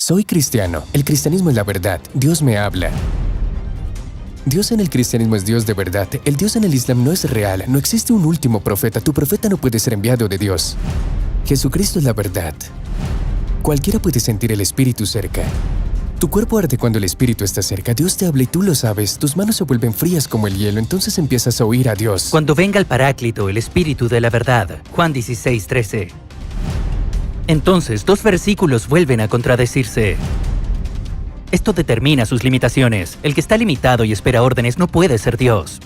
Soy cristiano. El cristianismo es la verdad. Dios me habla. Dios en el cristianismo es Dios de verdad. El Dios en el Islam no es real. No existe un último profeta. Tu profeta no puede ser enviado de Dios. Jesucristo es la verdad. Cualquiera puede sentir el Espíritu cerca. Tu cuerpo arde cuando el Espíritu está cerca. Dios te habla y tú lo sabes. Tus manos se vuelven frías como el hielo. Entonces empiezas a oír a Dios. Cuando venga el Paráclito, el Espíritu de la verdad. Juan 16:13. Entonces, dos versículos vuelven a contradecirse. Esto determina sus limitaciones. El que está limitado y espera órdenes no puede ser Dios.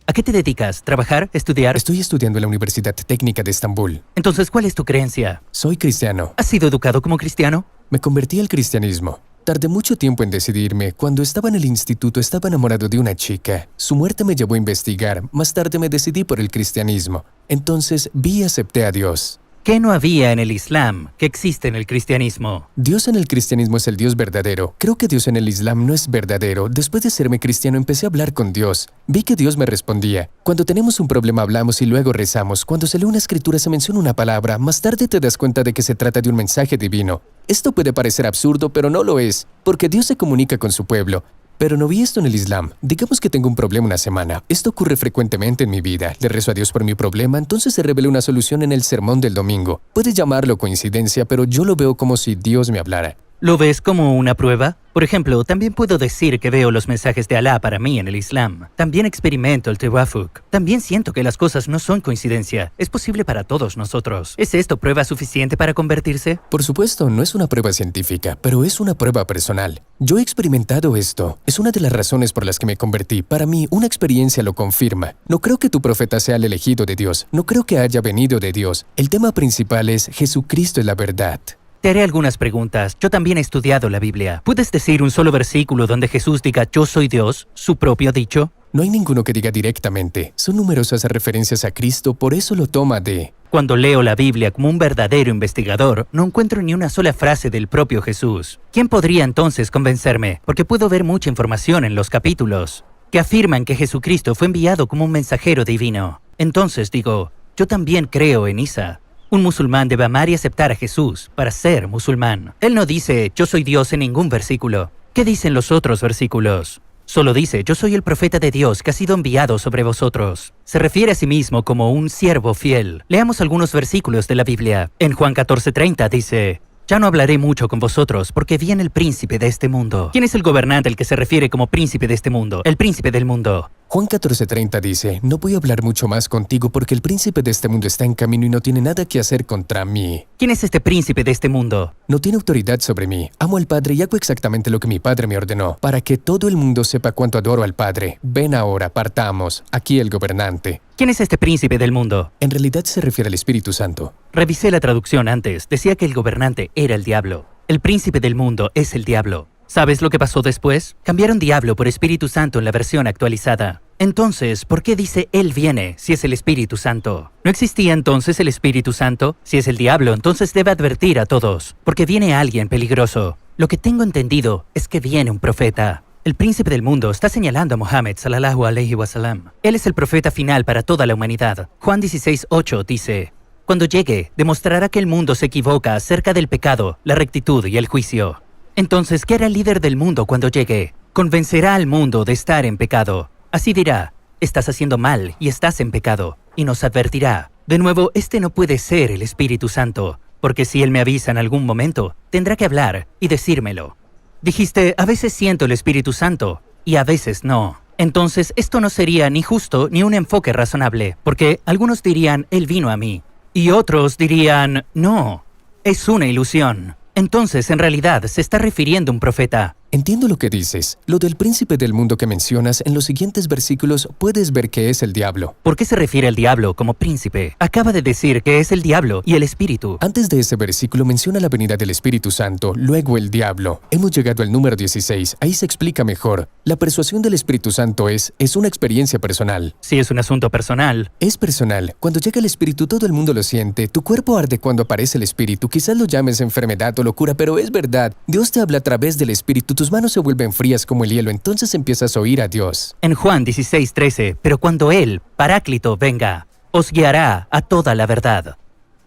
¿A qué te dedicas? ¿Trabajar? ¿Estudiar? Estoy estudiando en la Universidad Técnica de Estambul. Entonces, ¿cuál es tu creencia? Soy cristiano. ¿Has sido educado como cristiano? Me convertí al cristianismo. Tardé mucho tiempo en decidirme. Cuando estaba en el instituto estaba enamorado de una chica. Su muerte me llevó a investigar. Más tarde me decidí por el cristianismo. Entonces vi y acepté a Dios. ¿Qué no había en el Islam que existe en el cristianismo? Dios en el cristianismo es el Dios verdadero. Creo que Dios en el Islam no es verdadero. Después de serme cristiano empecé a hablar con Dios. Vi que Dios me respondía. Cuando tenemos un problema hablamos y luego rezamos. Cuando se lee una escritura se menciona una palabra. Más tarde te das cuenta de que se trata de un mensaje divino. Esto puede parecer absurdo, pero no lo es, porque Dios se comunica con su pueblo. Pero no vi esto en el Islam. Digamos que tengo un problema una semana. Esto ocurre frecuentemente en mi vida. Le rezo a Dios por mi problema, entonces se revela una solución en el sermón del domingo. Puedes llamarlo coincidencia, pero yo lo veo como si Dios me hablara. ¿Lo ves como una prueba? Por ejemplo, también puedo decir que veo los mensajes de Alá para mí en el Islam. También experimento el tawafuk. También siento que las cosas no son coincidencia. Es posible para todos nosotros. ¿Es esto prueba suficiente para convertirse? Por supuesto, no es una prueba científica, pero es una prueba personal. Yo he experimentado esto. Es una de las razones por las que me convertí. Para mí, una experiencia lo confirma. No creo que tu profeta sea el elegido de Dios. No creo que haya venido de Dios. El tema principal es Jesucristo es la verdad. Te haré algunas preguntas. Yo también he estudiado la Biblia. ¿Puedes decir un solo versículo donde Jesús diga yo soy Dios, su propio dicho? No hay ninguno que diga directamente. Son numerosas referencias a Cristo, por eso lo toma de... Cuando leo la Biblia como un verdadero investigador, no encuentro ni una sola frase del propio Jesús. ¿Quién podría entonces convencerme? Porque puedo ver mucha información en los capítulos que afirman que Jesucristo fue enviado como un mensajero divino. Entonces digo, yo también creo en Isa. Un musulmán debe amar y aceptar a Jesús para ser musulmán. Él no dice, yo soy Dios en ningún versículo. ¿Qué dicen los otros versículos? Solo dice, yo soy el profeta de Dios que ha sido enviado sobre vosotros. Se refiere a sí mismo como un siervo fiel. Leamos algunos versículos de la Biblia. En Juan 14:30 dice, ya no hablaré mucho con vosotros porque viene el príncipe de este mundo. ¿Quién es el gobernante al que se refiere como príncipe de este mundo? El príncipe del mundo. Juan 14:30 dice, no voy a hablar mucho más contigo porque el príncipe de este mundo está en camino y no tiene nada que hacer contra mí. ¿Quién es este príncipe de este mundo? No tiene autoridad sobre mí. Amo al Padre y hago exactamente lo que mi Padre me ordenó, para que todo el mundo sepa cuánto adoro al Padre. Ven ahora, partamos. Aquí el gobernante. ¿Quién es este príncipe del mundo? En realidad se refiere al Espíritu Santo. Revisé la traducción antes. Decía que el gobernante era el diablo. El príncipe del mundo es el diablo. ¿Sabes lo que pasó después? Cambiaron diablo por Espíritu Santo en la versión actualizada. Entonces, ¿por qué dice Él viene si es el Espíritu Santo? ¿No existía entonces el Espíritu Santo? Si es el diablo, entonces debe advertir a todos, porque viene alguien peligroso. Lo que tengo entendido es que viene un profeta. El príncipe del mundo está señalando a Muhammad sallallahu alaihi wasallam. Él es el profeta final para toda la humanidad. Juan 16:8 dice, cuando llegue, demostrará que el mundo se equivoca acerca del pecado, la rectitud y el juicio. Entonces, ¿qué hará el líder del mundo cuando llegue? Convencerá al mundo de estar en pecado. Así dirá, estás haciendo mal y estás en pecado, y nos advertirá. De nuevo, este no puede ser el Espíritu Santo, porque si Él me avisa en algún momento, tendrá que hablar y decírmelo. Dijiste, a veces siento el Espíritu Santo, y a veces no. Entonces, esto no sería ni justo ni un enfoque razonable, porque algunos dirían, Él vino a mí, y otros dirían, no, es una ilusión. Entonces, en realidad, se está refiriendo a un profeta. Entiendo lo que dices. Lo del príncipe del mundo que mencionas en los siguientes versículos puedes ver que es el diablo. ¿Por qué se refiere al diablo como príncipe? Acaba de decir que es el diablo y el espíritu. Antes de ese versículo menciona la venida del Espíritu Santo, luego el diablo. Hemos llegado al número 16. Ahí se explica mejor. La persuasión del Espíritu Santo es una experiencia personal. Si es un asunto personal. Es personal. Cuando llega el Espíritu todo el mundo lo siente. Tu cuerpo arde cuando aparece el Espíritu. Quizás lo llames enfermedad o locura, pero es verdad. Dios te habla a través del Espíritu. Tus manos se vuelven frías como el hielo, entonces empiezas a oír a Dios. En Juan 16:13, pero cuando Él, Paráclito, venga, os guiará a toda la verdad.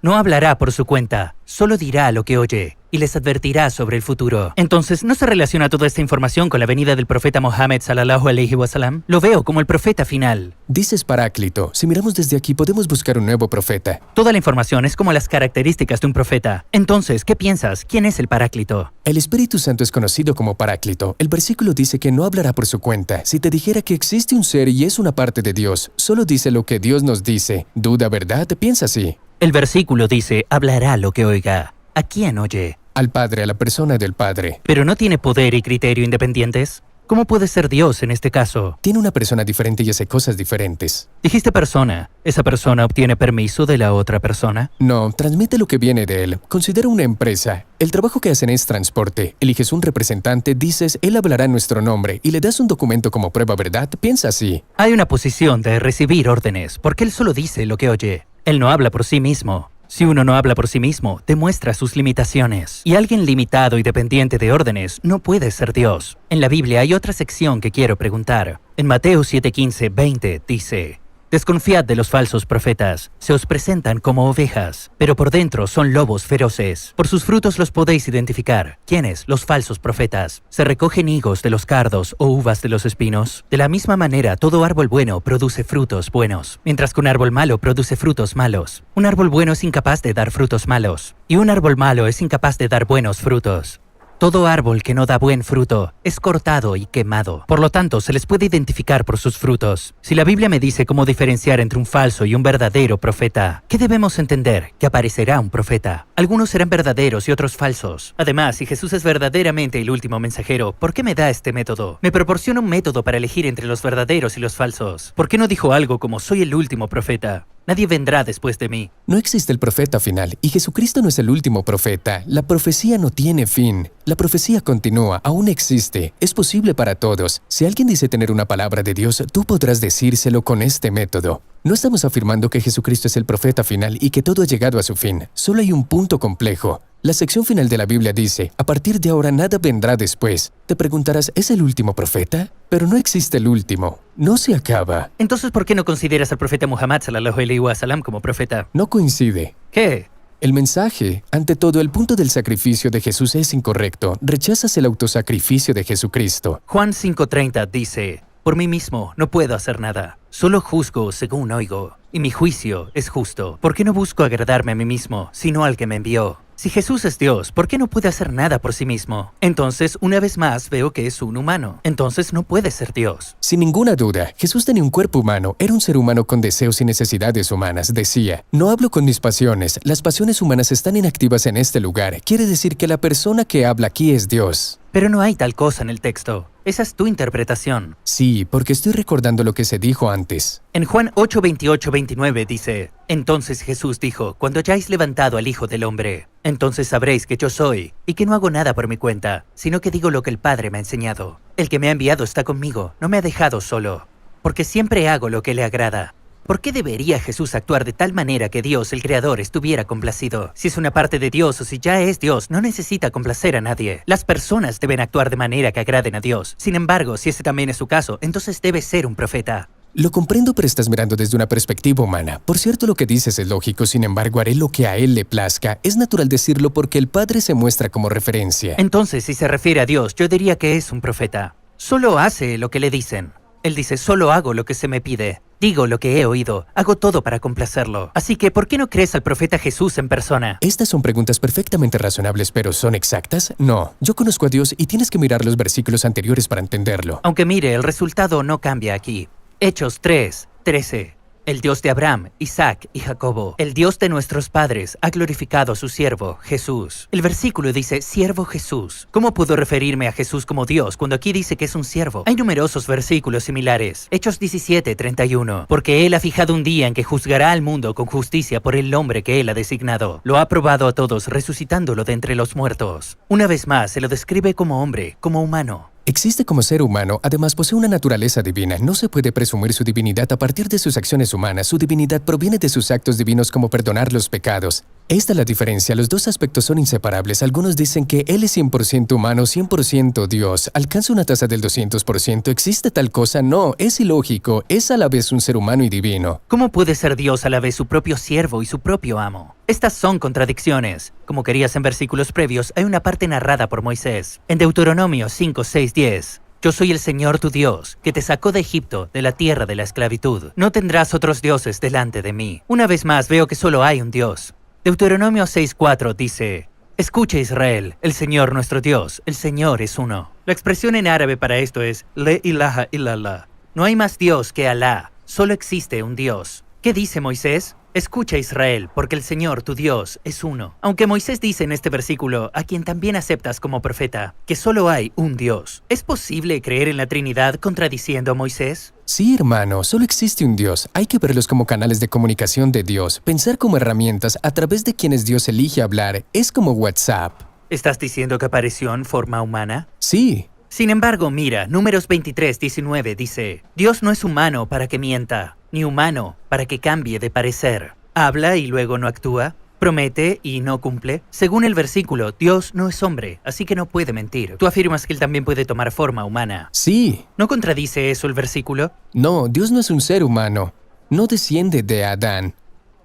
No hablará por su cuenta, solo dirá lo que oye y les advertirá sobre el futuro. Entonces, ¿no se relaciona toda esta información con la venida del profeta Mohammed sallallahu alaihi wasallam? Lo veo como el profeta final. Dices Paráclito. Si miramos desde aquí, podemos buscar un nuevo profeta. Toda la información es como las características de un profeta. Entonces, ¿qué piensas? ¿Quién es el Paráclito? El Espíritu Santo es conocido como Paráclito. El versículo dice que no hablará por su cuenta. Si te dijera que existe un ser y es una parte de Dios, solo dice lo que Dios nos dice. ¿Duda, verdad? Piensa así. El versículo dice, hablará lo que oiga. ¿A quién oye? Al Padre, a la persona del Padre. ¿Pero no tiene poder y criterio independientes? ¿Cómo puede ser Dios en este caso? Tiene una persona diferente y hace cosas diferentes. Dijiste persona. ¿Esa persona obtiene permiso de la otra persona? No, transmite lo que viene de él. Considera una empresa. El trabajo que hacen es transporte. Eliges un representante, dices, él hablará en nuestro nombre y le das un documento como prueba, ¿verdad? Piensa así. Hay una posición de recibir órdenes, porque él solo dice lo que oye. Él no habla por sí mismo. Si uno no habla por sí mismo, demuestra sus limitaciones. Y alguien limitado y dependiente de órdenes no puede ser Dios. En la Biblia hay otra sección que quiero preguntar. En Mateo 7:15-20 dice: Desconfiad de los falsos profetas. Se os presentan como ovejas, pero por dentro son lobos feroces. Por sus frutos los podéis identificar. ¿Quiénes? Los falsos profetas. ¿Se recogen higos de los cardos o uvas de los espinos? De la misma manera, todo árbol bueno produce frutos buenos, mientras que un árbol malo produce frutos malos. Un árbol bueno es incapaz de dar frutos malos, y un árbol malo es incapaz de dar buenos frutos. Todo árbol que no da buen fruto es cortado y quemado. Por lo tanto, se les puede identificar por sus frutos. Si la Biblia me dice cómo diferenciar entre un falso y un verdadero profeta, ¿qué debemos entender? Que aparecerá un profeta. Algunos serán verdaderos y otros falsos. Además, si Jesús es verdaderamente el último mensajero, ¿por qué me da este método? Me proporciona un método para elegir entre los verdaderos y los falsos. ¿Por qué no dijo algo como soy el último profeta? Nadie vendrá después de mí. No existe el profeta final y Jesucristo no es el último profeta. La profecía no tiene fin. La profecía continúa, aún existe. Es posible para todos. Si alguien dice tener una palabra de Dios, tú podrás decírselo con este método. No estamos afirmando que Jesucristo es el profeta final y que todo ha llegado a su fin. Solo hay un punto complejo. La sección final de la Biblia dice, a partir de ahora nada vendrá después. Te preguntarás, ¿es el último profeta? Pero no existe el último. No se acaba. Entonces, ¿por qué no consideras al profeta Muhammad sallallahu alaihi wasallam como profeta? No coincide. ¿Qué? El mensaje, ante todo, el punto del sacrificio de Jesús es incorrecto. Rechazas el autosacrificio de Jesucristo. Juan 5:30 dice: Por mí mismo no puedo hacer nada. Solo juzgo según oigo, y mi juicio es justo. ¿Por qué no busco agradarme a mí mismo, sino al que me envió? Si Jesús es Dios, ¿por qué no puede hacer nada por sí mismo? Entonces, una vez más, veo que es un humano. Entonces, no puede ser Dios. Sin ninguna duda, Jesús tenía un cuerpo humano, era un ser humano con deseos y necesidades humanas. Decía, no hablo con mis pasiones, las pasiones humanas están inactivas en este lugar. Quiere decir que la persona que habla aquí es Dios. Pero no hay tal cosa en el texto. Esa es tu interpretación. Sí, porque estoy recordando lo que se dijo antes. En Juan 8:28-29 dice: Entonces Jesús dijo, cuando hayáis levantado al Hijo del Hombre, entonces sabréis que yo soy, y que no hago nada por mi cuenta, sino que digo lo que el Padre me ha enseñado. El que me ha enviado está conmigo, no me ha dejado solo, porque siempre hago lo que le agrada. ¿Por qué debería Jesús actuar de tal manera que Dios, el Creador, estuviera complacido? Si es una parte de Dios o si ya es Dios, no necesita complacer a nadie. Las personas deben actuar de manera que agraden a Dios. Sin embargo, si ese también es su caso, entonces debe ser un profeta. Lo comprendo, pero estás mirando desde una perspectiva humana. Por cierto, lo que dices es lógico, sin embargo, haré lo que a él le plazca. Es natural decirlo porque el Padre se muestra como referencia. Entonces, si se refiere a Dios, yo diría que es un profeta. Solo hace lo que le dicen. Él dice, solo hago lo que se me pide. Digo lo que he oído, hago todo para complacerlo. Así que, ¿por qué no crees al profeta Jesús en persona? Estas son preguntas perfectamente razonables, pero ¿son exactas? No. Yo conozco a Dios y tienes que mirar los versículos anteriores para entenderlo. Aunque mire, el resultado no cambia aquí. Hechos 3:13. El Dios de Abraham, Isaac y Jacobo, el Dios de nuestros padres, ha glorificado a su siervo, Jesús. El versículo dice, siervo Jesús. ¿Cómo puedo referirme a Jesús como Dios cuando aquí dice que es un siervo? Hay numerosos versículos similares. Hechos 17:31. Porque Él ha fijado un día en que juzgará al mundo con justicia por el nombre que Él ha designado. Lo ha probado a todos, resucitándolo de entre los muertos. Una vez más, se lo describe como hombre, como humano. Existe como ser humano, además posee una naturaleza divina. No se puede presumir su divinidad a partir de sus acciones humanas. Su divinidad proviene de sus actos divinos como perdonar los pecados. Esta es la diferencia, los dos aspectos son inseparables. Algunos dicen que Él es 100% humano, 100% Dios. ¿Alcanza una tasa del 200%? ¿Existe tal cosa? No, es ilógico. Es a la vez un ser humano y divino. ¿Cómo puede ser Dios a la vez su propio siervo y su propio amo? Estas son contradicciones. Como querías en versículos previos, hay una parte narrada por Moisés. En Deuteronomio 5, 6, 10. Yo soy el Señor tu Dios, que te sacó de Egipto, de la tierra de la esclavitud. No tendrás otros dioses delante de mí. Una vez más veo que solo hay un Dios. Deuteronomio 6:4 dice: Escucha Israel, el Señor nuestro Dios, el Señor es uno. La expresión en árabe para esto es Le ilaha illallah. No hay más Dios que Alá, solo existe un Dios. ¿Qué dice Moisés? Escucha Israel, porque el Señor tu Dios es uno. Aunque Moisés dice en este versículo, a quien también aceptas como profeta, que solo hay un Dios. ¿Es posible creer en la Trinidad contradiciendo a Moisés? Sí, hermano, solo existe un Dios. Hay que verlos como canales de comunicación de Dios. Pensar como herramientas a través de quienes Dios elige hablar es como WhatsApp. ¿Estás diciendo que apareció en forma humana? Sí. Sin embargo, mira, Números 23:19 dice: Dios no es humano para que mienta, ni humano para que cambie de parecer. Habla y luego no actúa, promete y no cumple. Según el versículo, Dios no es hombre, así que no puede mentir. Tú afirmas que él también puede tomar forma humana. Sí. ¿No contradice eso el versículo? No, Dios no es un ser humano. No desciende de Adán.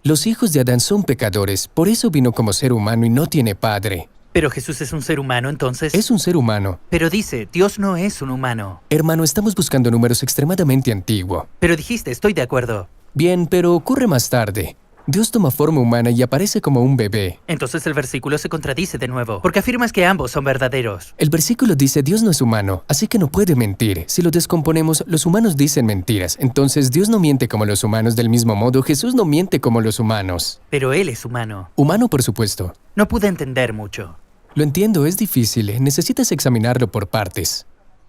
Los hijos de Adán son pecadores, por eso vino como ser humano y no tiene padre. Pero Jesús es un ser humano, entonces. Es un ser humano. Pero dice, Dios no es un humano. Hermano, estamos buscando números extremadamente antiguos. Pero dijiste, estoy de acuerdo. Bien, pero ocurre más tarde. Dios toma forma humana y aparece como un bebé. Entonces el versículo se contradice de nuevo, porque afirmas que ambos son verdaderos. El versículo dice Dios no es humano, así que no puede mentir. Si lo descomponemos, los humanos dicen mentiras. Entonces Dios no miente como los humanos, del mismo modo Jesús no miente como los humanos. Pero él es humano. Humano, por supuesto. No pude entender mucho. Lo entiendo, es difícil. Necesitas examinarlo por partes.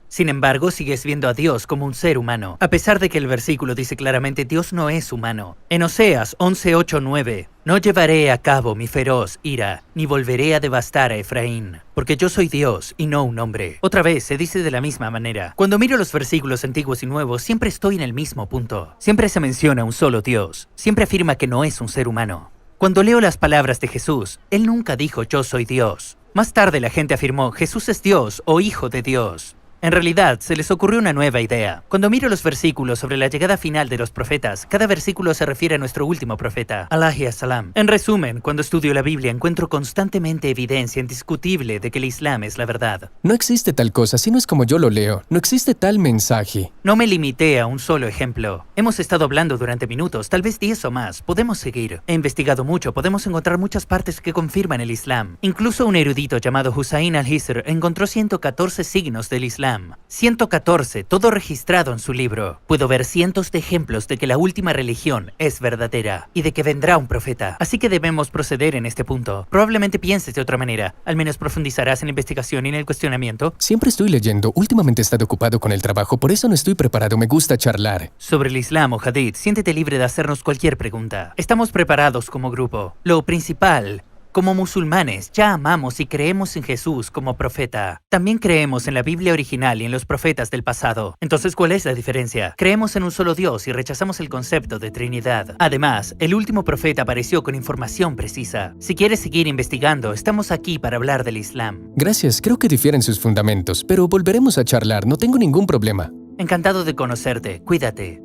Sin embargo, sigues viendo a Dios como un ser humano, a pesar de que el versículo dice claramente Dios no es humano. En Oseas 11:8-9, no llevaré a cabo mi feroz ira, ni volveré a devastar a Efraín, porque yo soy Dios y no un hombre. Otra vez se dice de la misma manera. Cuando miro los versículos antiguos y nuevos, siempre estoy en el mismo punto. Siempre se menciona un solo Dios. Siempre afirma que no es un ser humano. Cuando leo las palabras de Jesús, él nunca dijo yo soy Dios. Más tarde la gente afirmó Jesús es Dios o Hijo de Dios. En realidad, se les ocurrió una nueva idea. Cuando miro los versículos sobre la llegada final de los profetas, cada versículo se refiere a nuestro último profeta, Alaihi Salam. En resumen, cuando estudio la Biblia encuentro constantemente evidencia indiscutible de que el Islam es la verdad. No existe tal cosa, si no es como yo lo leo. No existe tal mensaje. No me limité a un solo ejemplo. Hemos estado hablando durante minutos, tal vez 10 o más. Podemos seguir. He investigado mucho, podemos encontrar muchas partes que confirman el Islam. Incluso un erudito llamado Hussein al-Hisr encontró 114 signos del Islam. 114, todo registrado en su libro. Puedo ver cientos de ejemplos de que la última religión es verdadera y de que vendrá un profeta. Así que debemos proceder en este punto. Probablemente pienses de otra manera. Al menos profundizarás en la investigación y en el cuestionamiento. Siempre estoy leyendo. Últimamente he estado ocupado con el trabajo, por eso no estoy preparado. Me gusta charlar. Sobre el Islam o Hadith, siéntete libre de hacernos cualquier pregunta. Estamos preparados como grupo. Lo principal: como musulmanes, ya amamos y creemos en Jesús como profeta. También creemos en la Biblia original y en los profetas del pasado. Entonces, ¿cuál es la diferencia? Creemos en un solo Dios y rechazamos el concepto de Trinidad. Además, el último profeta apareció con información precisa. Si quieres seguir investigando, estamos aquí para hablar del Islam. Gracias, creo que difieren sus fundamentos, pero volveremos a charlar, no tengo ningún problema. Encantado de conocerte. Cuídate.